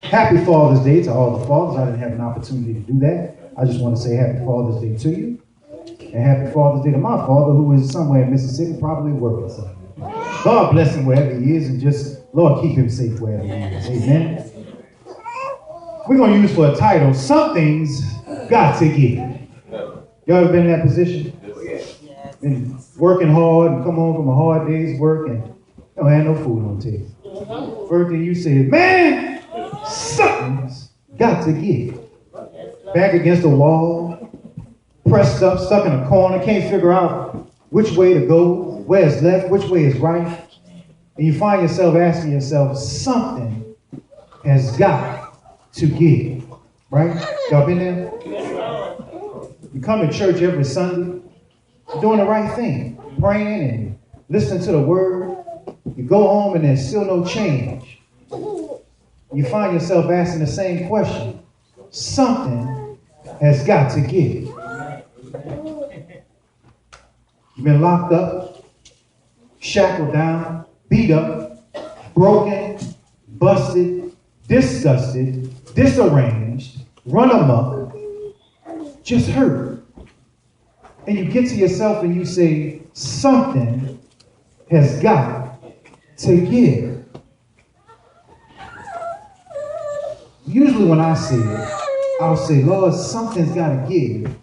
Happy Father's Day to all the fathers. I didn't have an opportunity to do that. I just want to say Happy Father's Day to you. And Happy Father's Day to my father, who is somewhere in Mississippi, probably working somewhere. God bless him wherever he is, and just, Lord, keep him safe wherever he is. Amen. We're going to use for a title, Something's Got to Give. Y'all ever been in that position? Been working hard and come home from a hard day's work and don't have no food on the table. First thing you say is, man, something's got to give. Back against the wall, pressed up, stuck in a corner, can't figure out which way to go, where's left, which way is right. And you find yourself asking yourself, something has got to give. Right? Y'all been there? You come to church every Sunday, you're doing the right thing, praying and listening to the word. You go home and there's still no change. You find yourself asking the same question. Something has got to give. You've been locked up, shackled down, beat up, broken, busted, disgusted, disarranged, run amok, just hurt. And you get to yourself and you say, something has got to give. Usually when I say it, I'll say, Lord, something's got to give.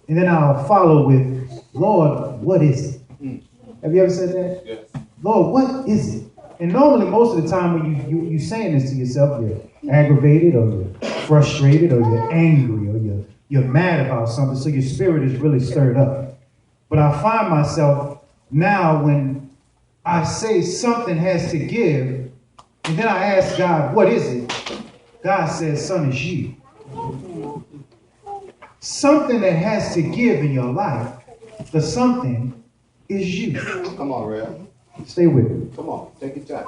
And then I'll follow with, Lord, what is it? Have you ever said that? Yes. Lord, what is it? And normally, most of the time when you're saying this to yourself, you're aggravated or you're frustrated or you're angry or you're mad about something, so your spirit is really stirred up. But I find myself now when I say something has to give, and then I ask God, what is it? God says, son, it's you. Something that has to give in your life, the something is you. Come on, Rev. Stay with me. Come on, take your time.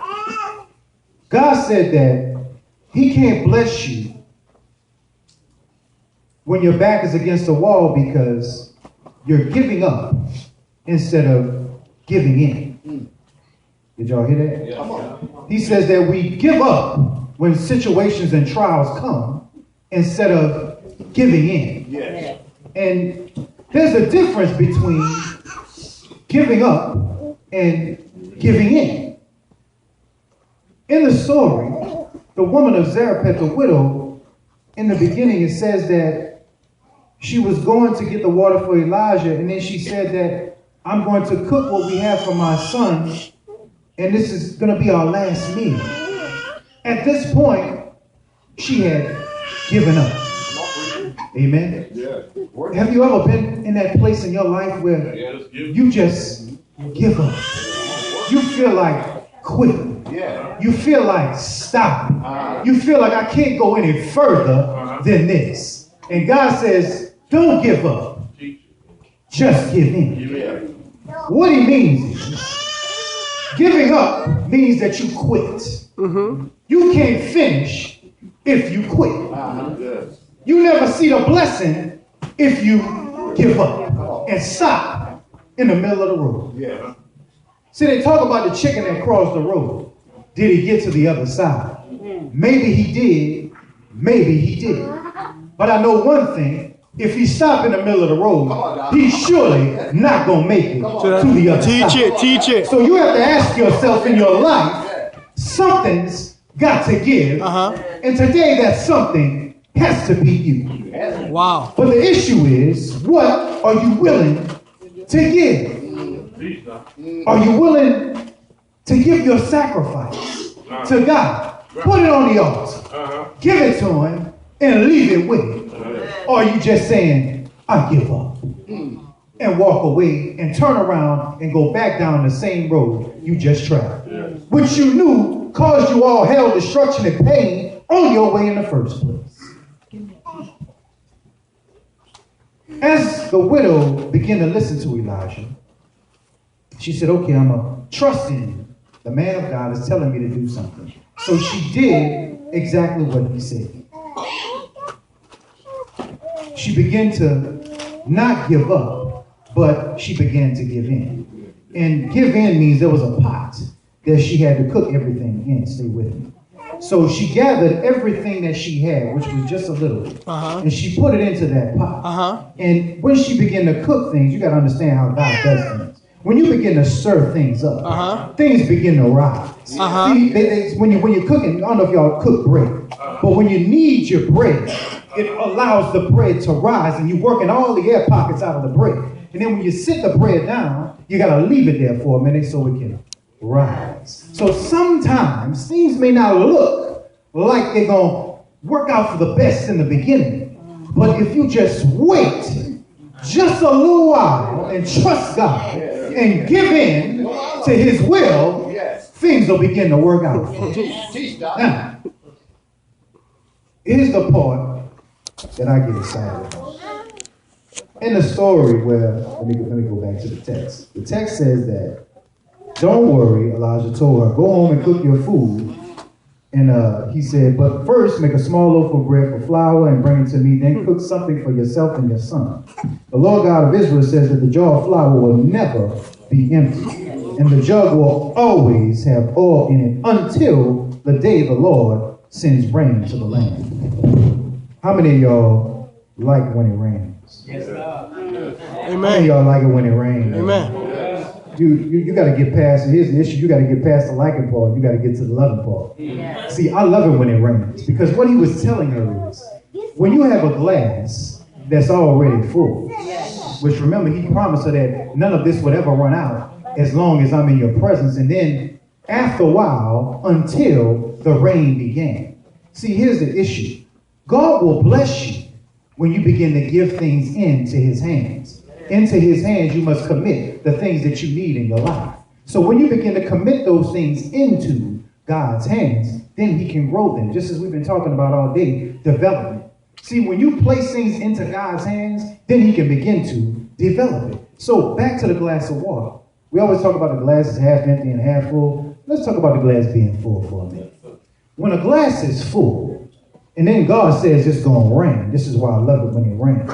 God said that he can't bless you when your back is against the wall because you're giving up instead of giving in. Did y'all hear that? Yeah. Come on. He says that we give up when situations and trials come instead of giving in. Yes. And there's a difference between giving up and giving in. In the story, the woman of Zarephath, the widow, in the beginning it says that she was going to get the water for Elijah, and then she said that I'm going to cook what we have for my son, and this is going to be our last meal. At this point, she had given up. Amen. Yeah. Have you ever been in that place in your life where you just give up? You feel like quitting. Yeah. You feel like stopping. You feel like I can't go any further than this. And God says, don't give up. Just give in. What he means is, giving up means that you quit. You can't finish if you quit. You never see the blessing if you give up and stop in the middle of the road. Yeah. See, they talk about the chicken that crossed the road. Did he get to the other side? Maybe he did. Maybe he didn't. But I know one thing. If he stopped in the middle of the road, he's surely not going to make it to the other side. Teach it. So you have to ask yourself in your life, something's got to give. And today that something has to be you. Wow. But the issue is, what are you willing to give? Are you willing to give your sacrifice to God? Put it on the altar. Give it to him and leave it with him. Or are you just saying, I give up, and walk away and turn around and go back down the same road you just traveled, which you knew caused you all hell, destruction, and pain on your way in the first place? As the widow began to listen to Elijah, she said, okay, I'm going to trust in you. The man of God is telling me to do something. So she did exactly what he said. She began to not give up, but she began to give in. And give in means there was a pot that she had to cook everything in. Stay with me. So she gathered everything that she had, which was just a little, and she put it into that pot. And when she began to cook things, you got to understand how God does things. When you begin to stir things up, things begin to rise. See, when you're cooking, I don't know if y'all cook bread, but when you knead your bread, it allows the bread to rise, and you're working all the air pockets out of the bread. And then when you sit the bread down, you got to leave it there for a minute so it can rise. So sometimes things may not look like they're going to work out for the best in the beginning. But if you just wait just a little while and trust God and give in to his will, things will begin to work out for you. Now, here's the part that I get excited about. In the story where, let me go back to the text. The text says that, don't worry, Elijah told her, go home and cook your food. And he said, but first make a small loaf of bread for flour and bring it to me. Then cook something for yourself and your son. The Lord God of Israel says that the jar of flour will never be empty. And the jug will always have oil in it until the day the Lord sends rain to the land. How many of y'all like when it rains? Yes, sir. Amen. How many of y'all like it when it rains? Amen. You got to get past, here's the issue, you got to get past the liking part, you got to get to the loving part. Yeah. See, I love it when it rains, because what he was telling her is, when you have a glass that's already full, which remember, he promised her that none of this would ever run out as long as I'm in your presence, and then after a while, until the rain began. See, here's the issue. God will bless you when you begin to give things into his hands. Into his hands, you must commit the things that you need in your life. So when you begin to commit those things into God's hands, then he can grow them. Just as we've been talking about all day, development. See, when you place things into God's hands, then he can begin to develop it. So back to the glass of water. We always talk about the glass is half empty and half full. Let's talk about the glass being full for a minute. When a glass is full, and then God says it's going to rain. This is why I love it when it rains.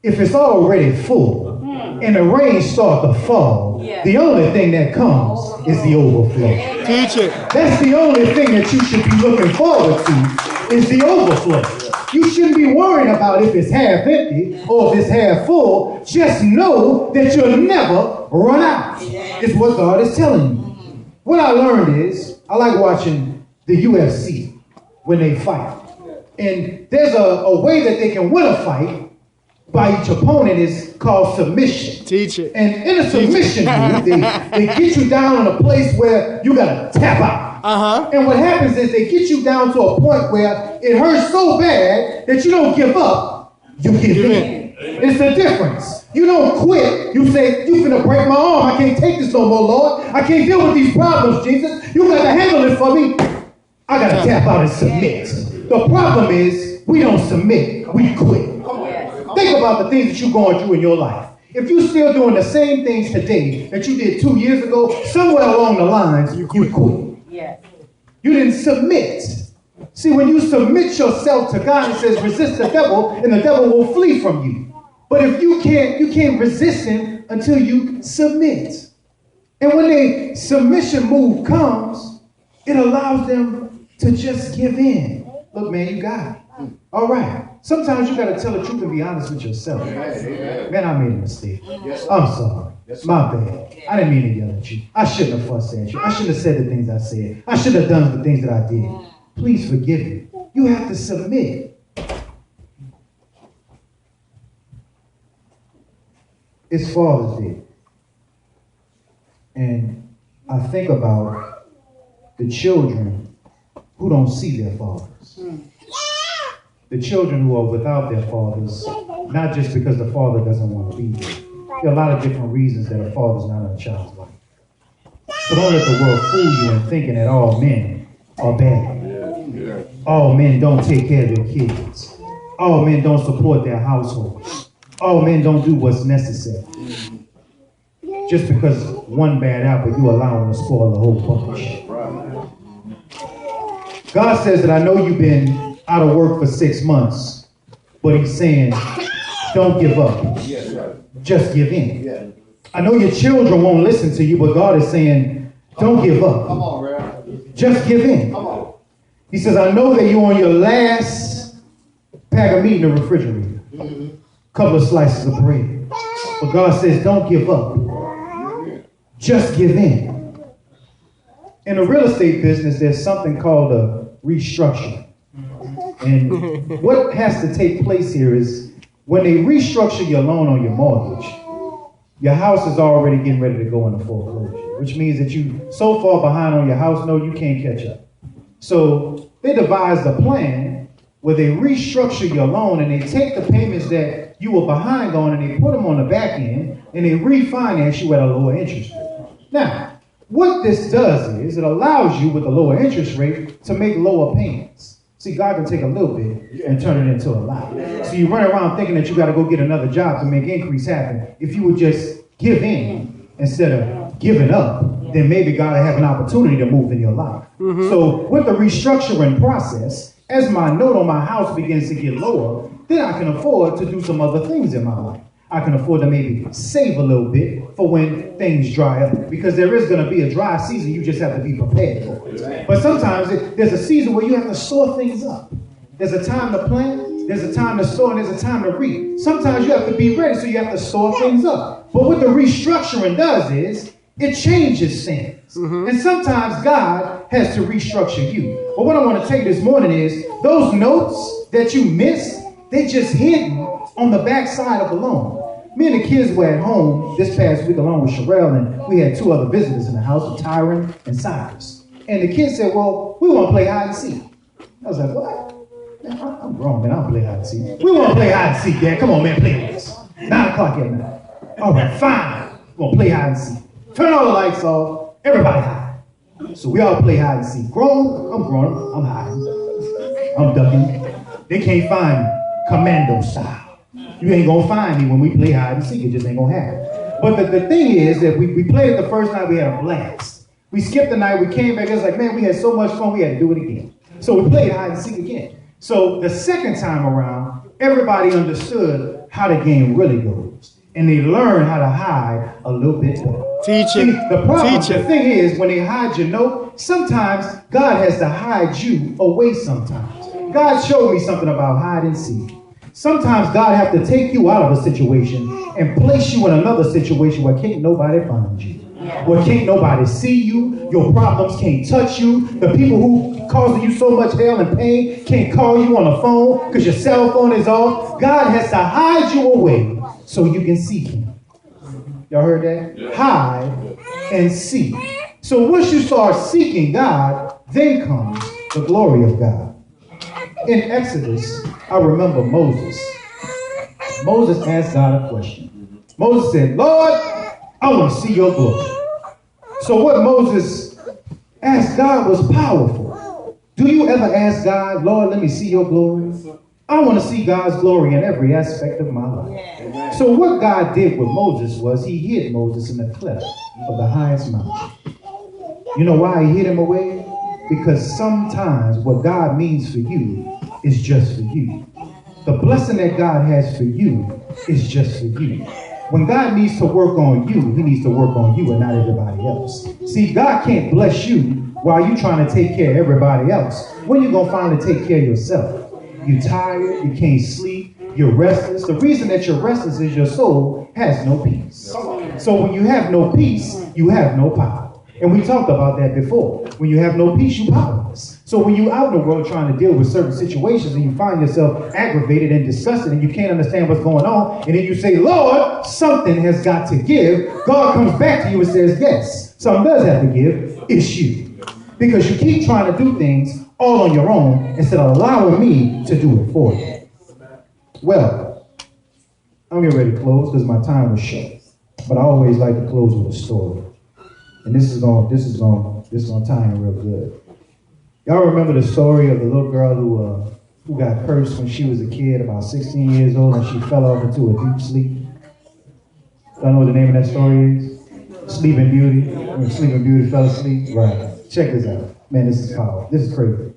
If it's already full and the rain starts to fall, the only thing that comes is the overflow. Teach it. That's the only thing that you should be looking forward to is the overflow. You shouldn't be worrying about if it's half empty or if it's half full. Just know that you'll never run out. It's what God is telling you. What I learned is, I like watching the UFC when they fight. And there's a way that they can win a fight by each opponent is called submission. Teach it. And in a submission move, they get you down in a place where you got to tap out. And what happens is they get you down to a point where it hurts so bad that you don't give up, you give in. It's the difference. You don't quit. You say, you finna break my arm. I can't take this no more, Lord. I can't deal with these problems, Jesus. You got to handle it for me. I got to tap out and submit. The problem is we don't submit. We quit. Think about the things that you're going through in your life. If you're still doing the same things today that you did 2 years ago, somewhere along the lines, you quit. Yeah. You didn't submit. See, when you submit yourself to God, it says resist the devil, and the devil will flee from you. But if you can't resist him until you submit. And when the submission move comes, it allows them to just give in. Look, man, you got it. All right. Sometimes you got to tell the truth and be honest with yourself. Man, I made a mistake. I'm sorry. My bad. I didn't mean to yell at you. I shouldn't have fussed at you. I shouldn't have said the things I said. I should have done the things that I did. Please forgive me. You have to submit. It's Father's Day. And I think about the children who don't see their fathers. The children who are without their fathers, not just because the father doesn't want to be there. There are a lot of different reasons that a father's not in a child's life. So don't let the world fool you in thinking that all men are bad. All men don't take care of their kids. All men don't support their households. All men don't do what's necessary. Just because one bad apple, you allow him to spoil the whole bunch. God says that I know you've been out of work for 6 months, but he's saying, don't give up. Just give in. I know your children won't listen to you, but God is saying, don't give up. Just give in. He says, I know that you're on your last pack of meat in the refrigerator. Couple of slices of bread. But God says, don't give up. Just give in. In the real estate business, there's something called a restructure. And what has to take place here is when they restructure your loan on your mortgage, your house is already getting ready to go into foreclosure, which means that you so far behind on your house, no, you can't catch up. So they devised a plan where they restructure your loan and they take the payments that you were behind on and they put them on the back end and they refinance you at a lower interest rate. Now, what this does is it allows you with a lower interest rate to make lower payments. See, God can take a little bit and turn it into a lot. So you run around thinking that you got to go get another job to make increase happen. If you would just give in instead of giving up, then maybe God will have an opportunity to move in your life. So with the restructuring process, as my note on my house begins to get lower, then I can afford to do some other things in my life. I can afford to maybe save a little bit for when things dry up. Because there is going to be a dry season, you just have to be prepared for it. But sometimes there's a season where you have to store things up. There's a time to plant, there's a time to store, and there's a time to reap. Sometimes you have to be ready, so you have to store things up. But what the restructuring does is, it changes things. And sometimes God has to restructure you. But what I want to tell you this morning is, those notes that you missed, they just hidden on the back side of the loan. Me and the kids were at home this past week along with Sherelle, and we had two other visitors in the house, Tyron and Cyrus. And the kids said, well, we want to play hide and seek. I was like, what? Man, I'm grown, man. I don't play hide and seek. We want to play hide and seek, Dad. Come on, man, play with us. 9 o'clock at night. All right, fine. We're going to play hide and seek. Turn all the lights off. Everybody hide. So we all play hide and seek. Grown, I'm hiding. I'm ducking. They can't find me. Commando style. You ain't gonna find me when we play hide and seek. It just ain't gonna happen. But the thing is that we played it the first night, we had a blast. We skipped the night, we came back, it was like, man, we had so much fun, we had to do it again. So we played hide and seek again. So the second time around, everybody understood how the game really goes. And they learned how to hide a little bit better. Teaching. The thing is, when they hide your note, sometimes God has to hide you away sometimes. God showed me something about hide and seek. Sometimes God have to take you out of a situation and place you in another situation where can't nobody find you. Where can't nobody see you. Your problems can't touch you. The people who causing you so much hell and pain can't call you on the phone because your cell phone is off. God has to hide you away so you can seek him. Y'all heard that? Yeah. Hide and seek. So once you start seeking God, then comes the glory of God. In Exodus, I remember Moses. Moses asked God a question. Moses said, Lord, I want to see your glory. So what Moses asked God was powerful. Do you ever ask God, Lord, let me see your glory? I want to see God's glory in every aspect of my life. Yeah. So what God did with Moses was he hid Moses in the cleft of the highest mountain. You know why he hid him away? Because sometimes what God means for you is just for you. The blessing that God has for you is just for you. When God needs to work on you, he needs to work on you and not everybody else. See, God can't bless you while you're trying to take care of everybody else. When you going to finally take care of yourself? You're tired, you can't sleep, you're restless. The reason that you're restless is your soul has no peace. So when you have no peace, you have no power. And we talked about that before. When you have no peace, you're powerless. So when you're out in the world trying to deal with certain situations and you find yourself aggravated and disgusted and you can't understand what's going on, and then you say, Lord, something has got to give. God comes back to you and says, yes, something does have to give. It's you. Because you keep trying to do things all on your own instead of allowing me to do it for you. Well, I'm getting ready to close because my time was short. But I always like to close with a story. And this is going to tie in real good. Y'all remember the story of the little girl who got cursed when she was a kid, about 16 years old, and she fell off into a deep sleep? Y'all know what the name of that story is? Sleeping Beauty. When Sleeping Beauty fell asleep? Right. Check this out. Man, this is powerful. This is crazy.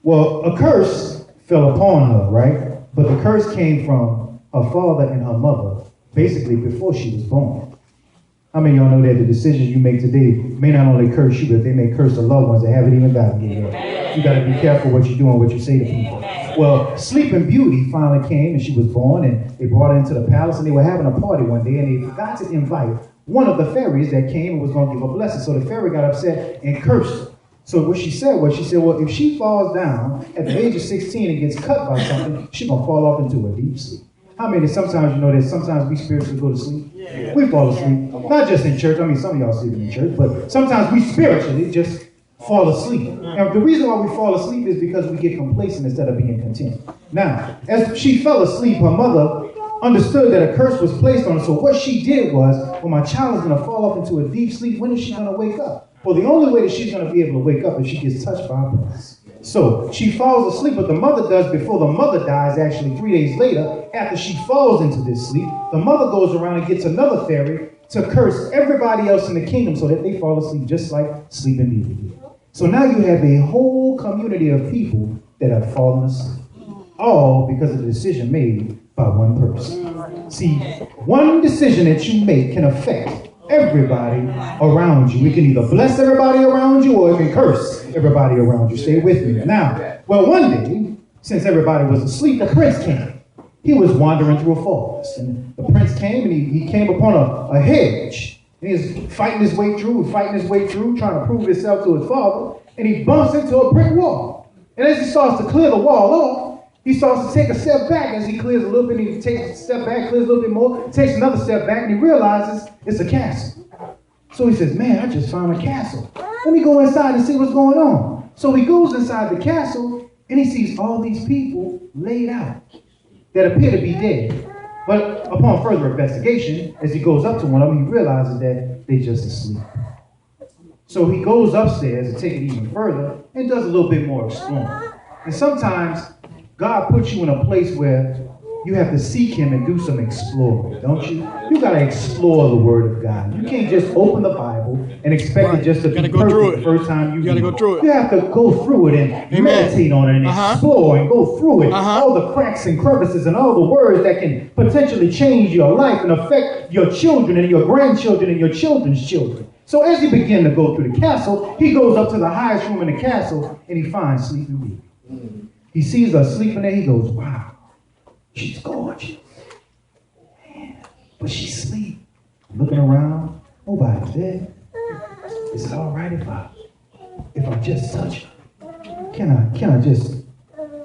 Well, a curse fell upon her, right? But the curse came from her father and her mother, basically before she was born. How many of y'all know that the decisions you make today may not only curse you, but they may curse the loved ones that haven't even gotten here yet? You got to be careful what you do and what you say to people. Well, Sleeping Beauty finally came and she was born, and they brought her into the palace, and they were having a party one day, and they forgot to invite one of the fairies that came and was going to give a blessing. So the fairy got upset and cursed her. So what she said, well, if she falls down at the age of 16 and gets cut by something, she's going to fall off into a deep sleep. How many sometimes you know that sometimes we spiritually go to sleep? Yeah. We fall asleep. Not just in church. I mean, some of y'all sleep in church, but sometimes we spiritually just fall asleep. And the reason why we fall asleep is because we get complacent instead of being content. Now, as she fell asleep, her mother understood that a curse was placed on her. So what she did was, well, my child is going to fall off into a deep sleep. When is she going to wake up? Well, the only way that she's going to be able to wake up is she gets touched by a prince. So she falls asleep, but the mother does before the mother dies, actually 3 days later, after she falls into this sleep, the mother goes around and gets another fairy to curse everybody else in the kingdom so that they fall asleep just like Sleeping Beauty did. So now you have a whole community of people that have fallen asleep, all because of the decision made by one person. See, one decision that you make can affect everybody around you. It can either bless everybody around you or it can curse everybody around you. Stay with me. Now, well, one day, since everybody was asleep, the prince came. He was wandering through a forest, and the prince came, and he came upon a hedge. And he was fighting his way through, trying to prove himself to his father, and he bumps into a brick wall. And as he starts to clear the wall off, he starts to take a step back. As he clears a little bit, he takes a step back, clears a little bit more, takes another step back, and he realizes it's a castle. So he says, man, I just found a castle. Let me go inside and see what's going on. So he goes inside the castle, and he sees all these people laid out that appear to be dead. But upon further investigation, as he goes up to one of them, he realizes that they're just asleep. So he goes upstairs to take it even further and does a little bit more exploring. And sometimes God puts you in a place where you have to seek him and do some exploring, don't you? You got to explore the Word of God. You can't just open the Bible and expect it just to be perfect the first time you read it. You have to go through it and meditate on it and explore and go through it. All the cracks and crevices and all the words that can potentially change your life and affect your children and your grandchildren and your children's children. So as he began to go through the castle, he goes up to the highest room in the castle and he finds Sleeping Beauty. He sees her sleeping there. He goes, wow, she's gorgeous. Man, but she's asleep. Looking around, nobody's there. Is it all right if I just touch her? Can I just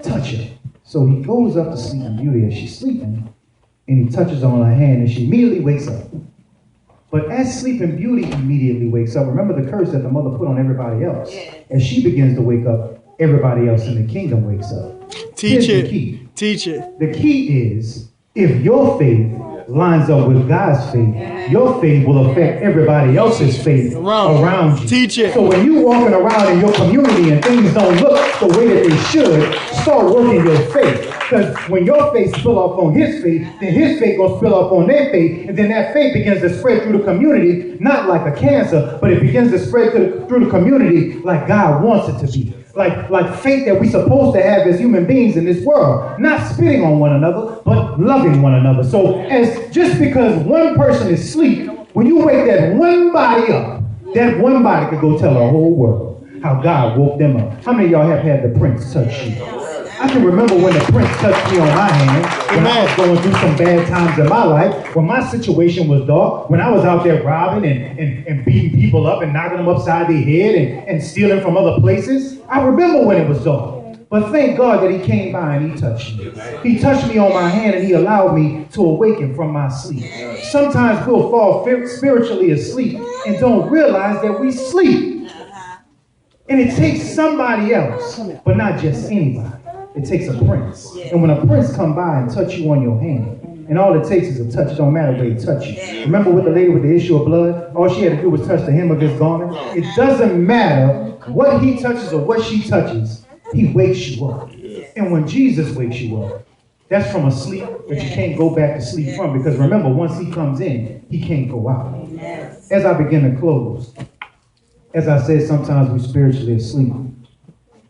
touch her? So he goes up to Sleeping Beauty as she's sleeping, and he touches on her hand, and she immediately wakes up. But as Sleeping Beauty immediately wakes up, remember the curse that the mother put on everybody else. As she begins to wake up, everybody else in the kingdom wakes up. Teach it. The key. Teach it. The key is, if your faith lines up with God's faith, your faith will affect everybody else's faith around you. Teach it. So when you're walking around in your community and things don't look the way that they should, start working your faith. Because when your faith spill off on his faith, then his faith going to spill off on their faith, and then that faith begins to spread through the community, not like a cancer, but it begins to spread through the community like God wants it to be. Like faith that we're supposed to have as human beings in this world. Not spitting on one another, but loving one another. So as just because one person is asleep, when you wake that one body up, that one body could go tell the whole world how God woke them up. How many of y'all have had the Prince touch you? I can remember when the Prince touched me on my hand, when I was going through some bad times in my life, when my situation was dark, when I was out there robbing and beating people up and knocking them upside their head and stealing from other places. I remember when it was dark. But thank God that he came by and he touched me. He touched me on my hand and he allowed me to awaken from my sleep. Sometimes we'll fall spiritually asleep and don't realize that we sleep. And it takes somebody else, but not just anybody. It takes a prince. And when a prince come by and touch you on your hand, and all it takes is a touch, it don't matter where he touch you. Remember with the lady with the issue of blood? All she had to do was touch the hem of his garment. It doesn't matter what he touches or what she touches. He wakes you up. And when Jesus wakes you up, that's from a sleep that you can't go back to sleep from. Because remember, once he comes in, he can't go out. As I begin to close, as I said, sometimes we're spiritually asleep.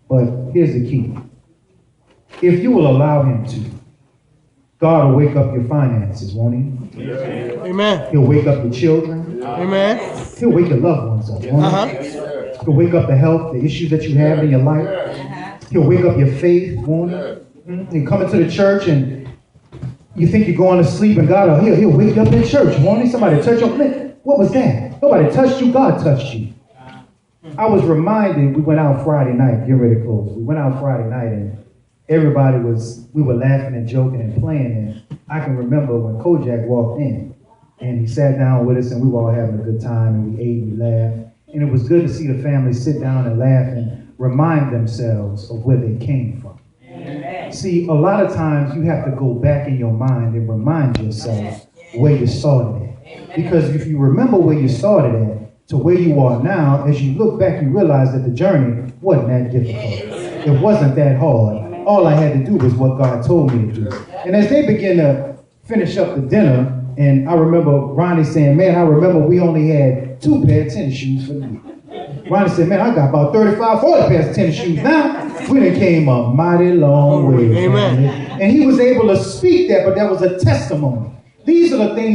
But here's the key. If you will allow him to, God will wake up your finances, won't he? Amen. He'll wake up your children. Amen. He'll wake your loved ones up, won't he? He'll wake up the health, the issues that you have in your life. He'll wake up your faith, won't he? You come into the church and you think you're going to sleep and God, he'll wake you up in church, won't he? Somebody touch you. Man, what was that? Nobody touched you, God touched you. I was reminded, we went out Friday night, get ready to close. We went out Friday night and we were laughing and joking and playing. And I can remember when Kojak walked in and he sat down with us and we were all having a good time and we ate and we laughed. And it was good to see the family sit down and laugh and remind themselves of where they came from. Amen. See, a lot of times you have to go back in your mind and remind yourself where you started at. Because if you remember where you started at to where you are now, as you look back, you realize that the journey wasn't that difficult. It wasn't that hard. All I had to do was what God told me to do. And as they began to finish up the dinner, and I remember Ronnie saying, man, I remember we only had 2 pairs of tennis shoes for the year. Ronnie said, man, I got about 35, 40 pairs of tennis shoes now. We done came a mighty long way. Amen. And he was able to speak that, but that was a testimony. These are the things